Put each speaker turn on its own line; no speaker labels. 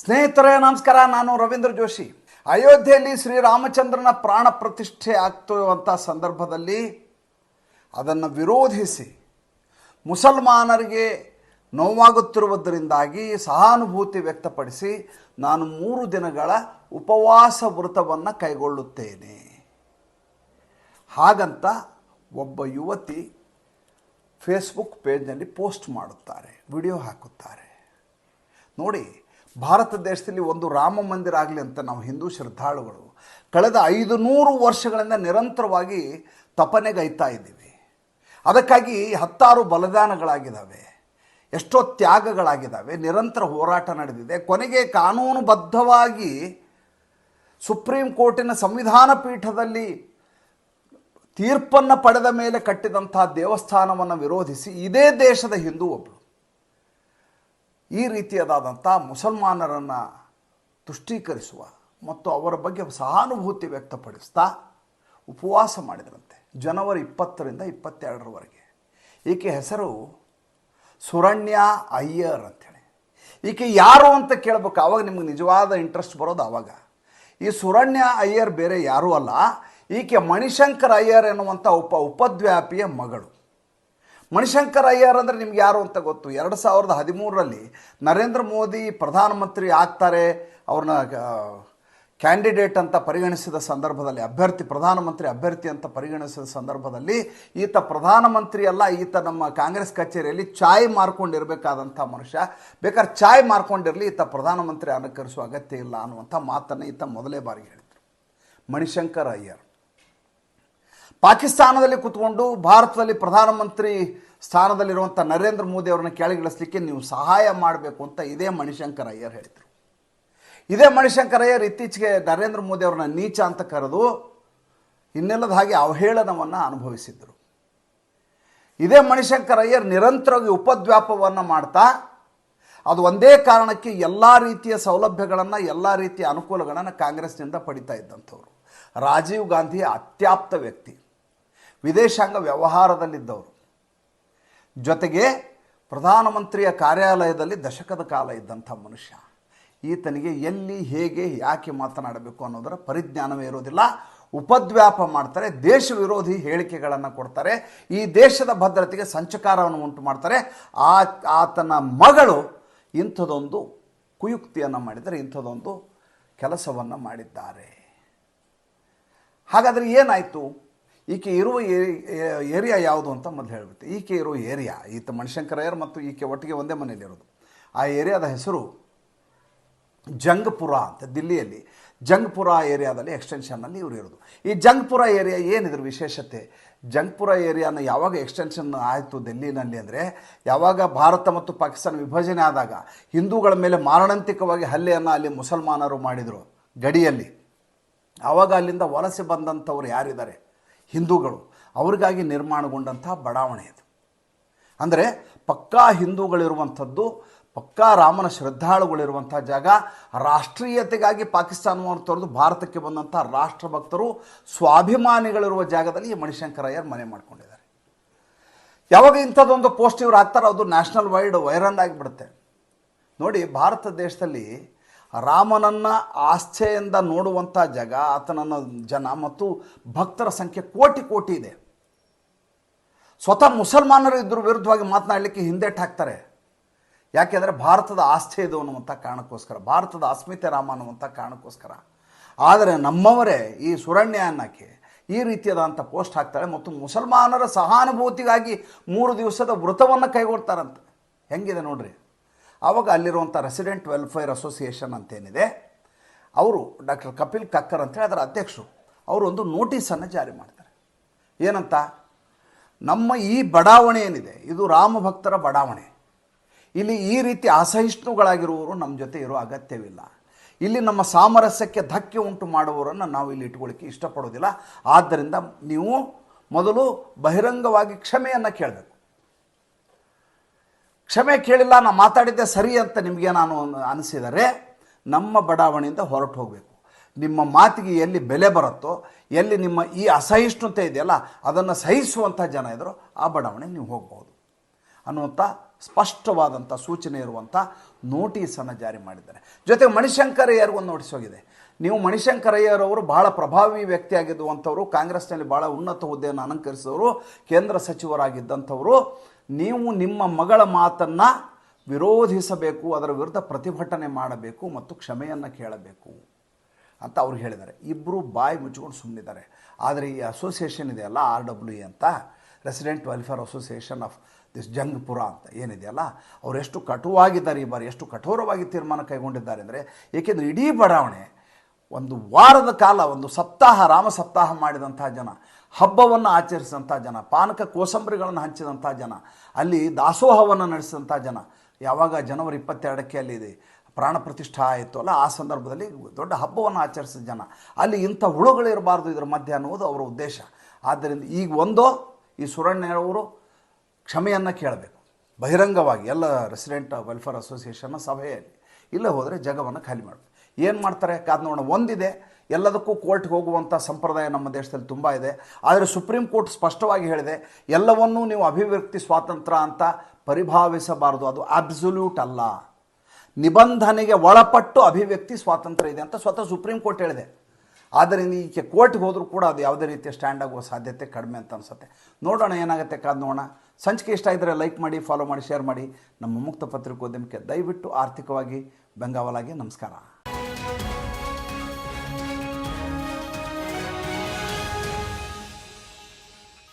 ಸ್ನೇಹಿತರೇ ನಮಸ್ಕಾರ. ನಾನು ರವೀಂದ್ರ ಜೋಶಿ. ಅಯೋಧ್ಯೆಯಲ್ಲಿ ಶ್ರೀರಾಮಚಂದ್ರನ ಪ್ರಾಣ ಪ್ರತಿಷ್ಠೆ ಆಗ್ತಿರುವಂಥ ಸಂದರ್ಭದಲ್ಲಿ ಅದನ್ನು ವಿರೋಧಿಸಿ ಮುಸಲ್ಮಾನರಿಗೆ ನೋವಾಗುತ್ತಿರುವುದರಿಂದಾಗಿ ಸಹಾನುಭೂತಿ ವ್ಯಕ್ತಪಡಿಸಿ ನಾನು 3 ದಿನಗಳ ಉಪವಾಸ ವ್ರತವನ್ನು ಕೈಗೊಳ್ಳುತ್ತೇನೆ ಹಾಗಂತ ಒಬ್ಬ ಯುವತಿ ಫೇಸ್ಬುಕ್ ಪೇಜ್ನಲ್ಲಿ ಪೋಸ್ಟ್ ಮಾಡುತ್ತಾರೆ, ವಿಡಿಯೋ ಹಾಕುತ್ತಾರೆ. ನೋಡಿ, ಭಾರತ ದೇಶದಲ್ಲಿ ಒಂದು ರಾಮ ಮಂದಿರ ಆಗಲಿ ಅಂತ ನಾವು ಹಿಂದೂ ಶ್ರದ್ಧಾಳುಗಳು ಕಳೆದ 500 ವರ್ಷಗಳಿಂದ ನಿರಂತರವಾಗಿ ತಪನೆಗೈತಾ ಇದ್ದೀವಿ. ಅದಕ್ಕಾಗಿ 10 ಬಲಿದಾನಗಳಾಗಿದ್ದಾವೆ, ಎಷ್ಟೋ ತ್ಯಾಗಗಳಾಗಿದ್ದಾವೆ, ನಿರಂತರ ಹೋರಾಟ ನಡೆದಿದೆ. ಕೊನೆಗೆ ಕಾನೂನುಬದ್ಧವಾಗಿ ಸುಪ್ರೀಂ ಕೋರ್ಟಿನ ಸಂವಿಧಾನ ಪೀಠದಲ್ಲಿ ತೀರ್ಪನ್ನು ಪಡೆದ ಮೇಲೆ ಕಟ್ಟಿದಂಥ ದೇವಸ್ಥಾನವನ್ನು ವಿರೋಧಿಸಿ ಇದೇ ದೇಶದ ಹಿಂದೂ ಒಬ್ಬಳು ಈ ರೀತಿಯಾದಂಥ ಮುಸಲ್ಮಾನರನ್ನು ತುಷ್ಟೀಕರಿಸುವ ಮತ್ತು ಅವರ ಬಗ್ಗೆ ಸಹಾನುಭೂತಿ ವ್ಯಕ್ತಪಡಿಸ್ತಾ ಉಪವಾಸ ಮಾಡಿದ್ರಂತೆ ಜನವರಿ 20ರಿಂದ 22ರವರೆಗೆ. ಈಕೆ ಹೆಸರು ಸುರಣ್ಯಾ ಅಯ್ಯರ್ ಅಂಥೇಳಿ. ಈಕೆ ಯಾರು ಅಂತ ಕೇಳಬೇಕು, ಆವಾಗ ನಿಮಗೆ ನಿಜವಾದ ಇಂಟ್ರೆಸ್ಟ್ ಬರೋದು ಆವಾಗ. ಈ ಸುರಣ್ಯಾ ಅಯ್ಯರ್ ಬೇರೆ ಯಾರೂ ಅಲ್ಲ, ಈಕೆ ಮಣಿಶಂಕರ್ ಅಯ್ಯರ್ ಎನ್ನುವಂಥ ಉಪದ್ವ್ಯಾಪಿಯ ಮಗಳು. ಮಣಿಶಂಕರ್ ಅಯ್ಯರ್ ಅಂದರೆ ನಿಮ್ಗೆ ಯಾರು ಅಂತ ಗೊತ್ತು. 2013ರಲ್ಲಿ ನರೇಂದ್ರ ಮೋದಿ ಪ್ರಧಾನಮಂತ್ರಿ ಆಗ್ತಾರೆ, ಅವ್ರನ್ನ ಕ್ಯಾಂಡಿಡೇಟ್ ಅಂತ ಪರಿಗಣಿಸಿದ ಸಂದರ್ಭದಲ್ಲಿ, ಪ್ರಧಾನಮಂತ್ರಿ ಅಭ್ಯರ್ಥಿ ಅಂತ ಪರಿಗಣಿಸಿದ ಸಂದರ್ಭದಲ್ಲಿ ಈತ ಪ್ರಧಾನಮಂತ್ರಿ ಅಲ್ಲ, ಈತ ನಮ್ಮ ಕಾಂಗ್ರೆಸ್ ಕಚೇರಿಯಲ್ಲಿ ಚಾಯ್ ಮಾರ್ಕೊಂಡಿರಬೇಕಾದಂಥ ಮನುಷ್ಯ, ಬೇಕಾದ್ರೆ ಚಾಯ್ ಮಾರ್ಕೊಂಡಿರಲಿ, ಈತ ಪ್ರಧಾನಮಂತ್ರಿ ಅನುಕರಿಸುವ ಅಗತ್ಯ ಇಲ್ಲ ಅನ್ನುವಂಥ ಮಾತನ್ನು ಈತ ಮೊದಲೇ ಬಾರಿಗೆ ಹೇಳಿದರು. ಮಣಿಶಂಕರ್ ಅಯ್ಯರ್ ಪಾಕಿಸ್ತಾನದಲ್ಲಿ ಕೂತ್ಕೊಂಡು ಭಾರತದಲ್ಲಿ ಪ್ರಧಾನಮಂತ್ರಿ ಸ್ಥಾನದಲ್ಲಿರುವಂಥ ನರೇಂದ್ರ ಮೋದಿ ಅವರನ್ನು ಕೆಳಗಿಳಿಸಲಿಕ್ಕೆ ನೀವು ಸಹಾಯ ಮಾಡಬೇಕು ಅಂತ ಇದೇ ಮಣಿಶಂಕರ್ ಅಯ್ಯರ್ ಹೇಳಿದರು. ಇದೇ ಮಣಿಶಂಕರ್ ಅಯ್ಯರ್ ಇತ್ತೀಚೆಗೆ ನರೇಂದ್ರ ಮೋದಿ ಅವರನ್ನ ನೀಚ ಅಂತ ಕರೆದು ಇನ್ನೆಲ್ಲದ ಹಾಗೆ ಅವಹೇಳನವನ್ನು ಅನುಭವಿಸಿದ್ದರು. ಇದೇ ಮಣಿಶಂಕರ್ ಅಯ್ಯರ್ ನಿರಂತರವಾಗಿ ಉಪದ್ವ್ಯಾಪವನ್ನು ಮಾಡ್ತಾ ಅದು ಒಂದೇ ಕಾರಣಕ್ಕೆ ಎಲ್ಲ ರೀತಿಯ ಸೌಲಭ್ಯಗಳನ್ನು, ಎಲ್ಲ ರೀತಿಯ ಅನುಕೂಲಗಳನ್ನು ಕಾಂಗ್ರೆಸ್ನಿಂದ ಪಡಿತಾ ಇದ್ದಂಥವ್ರು. ರಾಜೀವ್ ಗಾಂಧಿಯ ಅತ್ಯಾಪ್ತ ವ್ಯಕ್ತಿ, ವಿದೇಶಾಂಗ ವ್ಯವಹಾರದಲ್ಲಿದ್ದವರು, ಜೊತೆಗೆ ಪ್ರಧಾನಮಂತ್ರಿಯ ಕಾರ್ಯಾಲಯದಲ್ಲಿ ದಶಕದ ಕಾಲ ಇದ್ದಂಥ ಮನುಷ್ಯ. ಈತನಿಗೆ ಎಲ್ಲಿ, ಹೇಗೆ, ಯಾಕೆ ಮಾತನಾಡಬೇಕು ಅನ್ನೋದರ ಪರಿಜ್ಞಾನವೇ ಇರೋದಿಲ್ಲ. ಉಪದ್ವ್ಯಾಪ ಮಾಡ್ತಾರೆ, ದೇಶ ವಿರೋಧಿ ಹೇಳಿಕೆಗಳನ್ನು ಕೊಡ್ತಾರೆ, ಈ ದೇಶದ ಭದ್ರತೆಗೆ ಸಂಚಕಾರವನ್ನು ಉಂಟು ಮಾಡ್ತಾರೆ. ಆತನ ಮಗಳು ಇಂಥದೊಂದು ಕುಯುಕ್ತಿಯನ್ನು ಮಾಡಿದರೆ, ಇಂಥದೊಂದು ಕೆಲಸವನ್ನು ಮಾಡಿದ್ದಾರೆ. ಹಾಗಾದರೆ ಏನಾಯಿತು? ಈಕೆ ಇರುವ ಏರಿಯಾ ಯಾವುದು ಅಂತ ಮೊದಲು ಹೇಳಿಬಿಟ್ಟು, ಈಕೆ ಇರುವ ಏರಿಯಾ, ಈತ ಮಣಿಶಂಕರ್ ಅಯ್ಯರ್ ಮತ್ತು ಈಕೆ ಒಟ್ಟಿಗೆ ಒಂದೇ ಮನೆಯಲ್ಲಿರೋದು. ಆ ಏರಿಯಾದ ಹೆಸರು ಜಂಗ್ಪುರ ಅಂತ, ದಿಲ್ಲಿಯಲ್ಲಿ ಜಂಗ್ಪುರ ಏರಿಯಾದಲ್ಲಿ ಎಕ್ಸ್ಟೆನ್ಷನ್ನಲ್ಲಿ ಇವರು ಇರೋದು. ಈ ಜಂಗ್ಪುರ ಏರಿಯಾ ಏನಿದ್ರ ವಿಶೇಷತೆ? ಜಂಗ್ಪುರ ಏರಿಯಾನ ಯಾವಾಗ ಎಕ್ಸ್ಟೆನ್ಷನ್ ಆಯಿತು ದಿಲ್ಲಿನಲ್ಲಿ ಅಂದರೆ, ಯಾವಾಗ ಭಾರತ ಮತ್ತು ಪಾಕಿಸ್ತಾನ ವಿಭಜನೆ ಆದಾಗ ಹಿಂದೂಗಳ ಮೇಲೆ ಮಾರಣಾಂತಿಕವಾಗಿ ಹಲ್ಲೆಯನ್ನು ಅಲ್ಲಿ ಮುಸಲ್ಮಾನರು ಮಾಡಿದರು ಗಡಿಯಲ್ಲಿ. ಆವಾಗ ಅಲ್ಲಿಂದ ವಲಸೆ ಬಂದಂಥವ್ರು ಯಾರಿದ್ದಾರೆ, ಹಿಂದೂಗಳು, ಅವ್ರಿಗಾಗಿ ನಿರ್ಮಾಣಗೊಂಡಂಥ ಬಡಾವಣೆ ಇದು. ಅಂದರೆ ಪಕ್ಕಾ ಹಿಂದೂಗಳಿರುವಂಥದ್ದು, ಪಕ್ಕಾ ರಾಮನ ಶ್ರದ್ಧಾಳುಗಳಿರುವಂಥ ಜಾಗ. ರಾಷ್ಟ್ರೀಯತೆಗಾಗಿ ಪಾಕಿಸ್ತಾನವನ್ನು ತೊರೆದು ಭಾರತಕ್ಕೆ ಬಂದಂಥ ರಾಷ್ಟ್ರಭಕ್ತರು, ಸ್ವಾಭಿಮಾನಿಗಳಿರುವ ಜಾಗದಲ್ಲಿ ಈ ಮಣಿಶಂಕರ್ ಅಯ್ಯರ್ ಮನೆ ಮಾಡ್ಕೊಂಡಿದ್ದಾರೆ. ಯಾವಾಗ ಇಂಥದ್ದೊಂದು ಪೋಸ್ಟ್ ಇವ್ರು ಹಾಕ್ತಾರೆ, ಅದು ನ್ಯಾಷನಲ್ ವೈಡ್ ವೈರಲ್ ಆಗಿಬಿಡುತ್ತೆ. ನೋಡಿ, ಭಾರತ ದೇಶದಲ್ಲಿ ರಾಮನನ್ನು ಆಸ್ಥೆಯಿಂದ ನೋಡುವಂಥ ಜಾಗ, ಆತನನ್ನು ಜನ ಮತ್ತು ಭಕ್ತರ ಸಂಖ್ಯೆ ಕೋಟಿ ಇದೆ. ಸ್ವತಃ ಮುಸಲ್ಮಾನರು ಇದ್ರ ವಿರುದ್ಧವಾಗಿ ಮಾತನಾಡಲಿಕ್ಕೆ ಹಿಂದೇಟು ಹಾಕ್ತಾರೆ. ಯಾಕೆಂದರೆ ಭಾರತದ ಆಸ್ಥೆ ಇದು ಅನ್ನುವಂಥ ಕಾರಣಕ್ಕೋಸ್ಕರ, ಭಾರತದ ಅಸ್ಮಿತೆ ರಾಮ ಅನ್ನುವಂಥ ಕಾರಣಕ್ಕೋಸ್ಕರ. ಆದರೆ ನಮ್ಮವರೇ ಈ ಸುರಣ್ಯ ಅನ್ನಕ್ಕೆ ಈ ರೀತಿಯಾದಂಥ ಪೋಸ್ಟ್ ಹಾಕ್ತಾಳೆ ಮತ್ತು ಮುಸಲ್ಮಾನರ ಸಹಾನುಭೂತಿಗಾಗಿ 3 ದಿವಸದ ವ್ರತವನ್ನು ಕೈಗೊಳ್ತಾರಂತೆ. ಹೆಂಗಿದೆ ನೋಡ್ರಿ. ಆವಾಗ ಅಲ್ಲಿರುವಂಥ ರೆಸಿಡೆಂಟ್ ವೆಲ್ಫೇರ್ ಅಸೋಸಿಯೇಷನ್ ಅಂತೇನಿದೆ, ಅವರು ಡಾಕ್ಟರ್ ಕಪಿಲ್ ಕಕ್ಕರ್ ಅಂತೇಳಿ ಅದರ ಅಧ್ಯಕ್ಷರು, ಅವರು ಒಂದು ನೋಟಿಸನ್ನು ಜಾರಿ ಮಾಡ್ತಾರೆ. ಏನಂತ? ನಮ್ಮ ಈ ಬಡಾವಣೆ ಏನಿದೆ ಇದು ರಾಮ ಭಕ್ತರ ಬಡಾವಣೆ, ಇಲ್ಲಿ ಈ ರೀತಿ ಅಸಹಿಷ್ಣುಗಳಾಗಿರುವವರು ನಮ್ಮ ಜೊತೆ ಇರೋ ಅಗತ್ಯವಿಲ್ಲ, ಇಲ್ಲಿ ನಮ್ಮ ಸಾಮರಸ್ಯಕ್ಕೆ ಧಕ್ಕೆ ಉಂಟು ಮಾಡುವವರನ್ನು ನಾವು ಇಲ್ಲಿ ಇಟ್ಕೊಳ್ಳಿಕ್ಕೆ ಇಷ್ಟಪಡೋದಿಲ್ಲ. ಆದ್ದರಿಂದ ನೀವು ಮೊದಲು ಬಹಿರಂಗವಾಗಿ ಕ್ಷಮೆಯನ್ನು ಕೇಳಬೇಕು. ಕ್ಷಮೆ ಕೇಳಿಲ್ಲ, ನಾನು ಮಾತಾಡಿದ್ದೆ ಸರಿ ಅಂತ ನಿಮಗೆ ನಾನು ಅನಿಸಿದರೆ ನಮ್ಮ ಬಡಾವಣೆಯಿಂದ ಹೊರಟು ಹೋಗಬೇಕು. ನಿಮ್ಮ ಮಾತಿಗೆ ಎಲ್ಲಿ ಬೆಲೆ ಬರುತ್ತೋ, ಎಲ್ಲಿ ನಿಮ್ಮ ಈ ಅಸಹಿಷ್ಣುತೆ ಇದೆಯಲ್ಲ ಅದನ್ನು ಸಹಿಸುವಂಥ ಜನ ಇದ್ದರೂ ಆ ಬಡಾವಣೆಗೆ ನೀವು ಹೋಗ್ಬೋದು ಅನ್ನುವಂಥ ಸ್ಪಷ್ಟವಾದಂಥ ಸೂಚನೆ ಇರುವಂಥ ನೋಟಿಸನ್ನು ಜಾರಿ ಮಾಡಿದ್ದಾರೆ. ಜೊತೆಗೆ ಮಣಿಶಂಕರ್ ಅಯ್ಯರ್ಗೂ ಒಂದು ನೋಟಿಸ್ ಹೋಗಿದೆ. ನೀವು ಮಣಿಶಂಕರ್ ಅಯ್ಯರವರು ಬಹಳ ಪ್ರಭಾವಿ ವ್ಯಕ್ತಿಯಾಗಿದ್ದುವಂಥವರು, ಕಾಂಗ್ರೆಸ್ನಲ್ಲಿ ಭಾಳ ಉನ್ನತ ಹುದ್ದೆಯನ್ನು ಅಲಂಕರಿಸಿದವರು, ಕೇಂದ್ರ ಸಚಿವರಾಗಿದ್ದಂಥವರು. ನೀವು ನಿಮ್ಮ ಮಗಳ ಮಾತನ್ನು ವಿರೋಧಿಸಬೇಕು, ಅದರ ವಿರುದ್ಧ ಪ್ರತಿಭಟನೆ ಮಾಡಬೇಕು ಮತ್ತು ಕ್ಷಮೆಯನ್ನು ಕೇಳಬೇಕು ಅಂತ ಅವ್ರು ಹೇಳಿದ್ದಾರೆ. ಇಬ್ಬರು ಬಾಯಿ ಮುಚ್ಕೊಂಡು ಸುಮ್ಮನಿದ್ದಾರೆ. ಆದರೆ ಈ ಅಸೋಸಿಯೇಷನ್ ಇದೆಯಲ್ಲ, RWA ಅಂತ, resident welfare association of this Jangpura ಅಂತ ಏನಿದೆಯಲ್ಲ, ಅವರು ಎಷ್ಟು ಕಟುವಾಗಿದ್ದಾರೆ ಈ ಬಾರಿ, ಎಷ್ಟು ಕಠೋರವಾಗಿ ತೀರ್ಮಾನ ಕೈಗೊಂಡಿದ್ದಾರೆ ಅಂದರೆ, ಏಕೆಂದರೆ ಇಡೀ ಬಡಾವಣೆ ಒಂದು ವಾರದ ಕಾಲ, ಒಂದು ಸಪ್ತಾಹ, ರಾಮ ಸಪ್ತಾಹ ಮಾಡಿದಂಥ ಜನ, ಹಬ್ಬವನ್ನು ಆಚರಿಸಿದಂಥ ಜನ, ಪಾನಕ ಕೋಸಂಬರಿಗಳನ್ನು ಹಂಚಿದಂಥ ಜನ, ಅಲ್ಲಿ ದಾಸೋಹವನ್ನು ನಡೆಸಿದಂಥ ಜನ, ಯಾವಾಗ ಜನವರಿ 22ಕ್ಕೆ ಅಲ್ಲಿ ಇದೆ ಪ್ರಾಣ ಪ್ರತಿಷ್ಠಾ ಆಯಿತು ಅಲ್ಲ, ಆ ಸಂದರ್ಭದಲ್ಲಿ ದೊಡ್ಡ ಹಬ್ಬವನ್ನು ಆಚರಿಸಿದ ಜನ, ಅಲ್ಲಿ ಇಂಥ ಹುಳುಗಳಿರಬಾರ್ದು ಇದರ ಮಧ್ಯೆ ಅನ್ನೋದು ಅವರ ಉದ್ದೇಶ. ಆದ್ದರಿಂದ ಈಗ ಈ ಸುರಣ್ಣವರು ಕ್ಷಮೆಯನ್ನು ಕೇಳಬೇಕು ಬಹಿರಂಗವಾಗಿ ಎಲ್ಲ ರೆಸಿಡೆಂಟ್ ವೆಲ್ಫೇರ್ ಅಸೋಸಿಯೇಷನ್ನ ಸಭೆಯಲ್ಲಿ. ಇಲ್ಲ ಹೋದರೆ ಜಗವನ್ನು ಖಾಲಿ ಮಾಡಬೇಕು. ಏನು ಮಾಡ್ತಾರೆ ಕಾದು ನೋಡೋಣ. ಒಂದಿದೆ, ಎಲ್ಲದಕ್ಕೂ ಕೋರ್ಟ್ಗೆ ಹೋಗುವಂಥ ಸಂಪ್ರದಾಯ ನಮ್ಮ ದೇಶದಲ್ಲಿ ತುಂಬ ಇದೆ. ಆದರೆ ಸುಪ್ರೀಂ ಕೋರ್ಟ್ ಸ್ಪಷ್ಟವಾಗಿ ಹೇಳಿದೆ, ಎಲ್ಲವನ್ನೂ ನೀವು ಅಭಿವ್ಯಕ್ತಿ ಸ್ವಾತಂತ್ರ್ಯ ಅಂತ ಪರಿಭಾವಿಸಬಾರದು, ಅದು ಅಬ್ಸಲ್ಯೂಟ್ ಅಲ್ಲ, ನಿಬಂಧನೆಗೆ ಒಳಪಟ್ಟು ಅಭಿವ್ಯಕ್ತಿ ಸ್ವಾತಂತ್ರ್ಯ ಇದೆ ಅಂತ ಸ್ವತಃ ಸುಪ್ರೀಂ ಕೋರ್ಟ್ ಹೇಳಿದೆ. ಆದ್ದರಿಂದ ಈಕೆ ಕೋರ್ಟ್ಗೆ ಹೋದರೂ ಕೂಡ ಅದು ಯಾವುದೇ ರೀತಿಯ ಸ್ಟ್ಯಾಂಡ್ ಆಗುವ ಸಾಧ್ಯತೆ ಕಡಿಮೆ ಅಂತ ಅನಿಸುತ್ತೆ. ನೋಡೋಣ ಏನಾಗುತ್ತೆ, ಕಾದು ನೋಡೋಣ. ಸಂಚಿಕೆ ಇಷ್ಟ ಇದ್ದರೆ ಲೈಕ್ ಮಾಡಿ, ಫಾಲೋ ಮಾಡಿ, ಶೇರ್ ಮಾಡಿ. ನಮ್ಮ ಮುಕ್ತ ಪತ್ರಿಕೋದ್ಯಮಕ್ಕೆ ದಯವಿಟ್ಟು ಆರ್ಥಿಕವಾಗಿ ಬೆಂಗಾವಲಾಗಿ. ನಮಸ್ಕಾರ.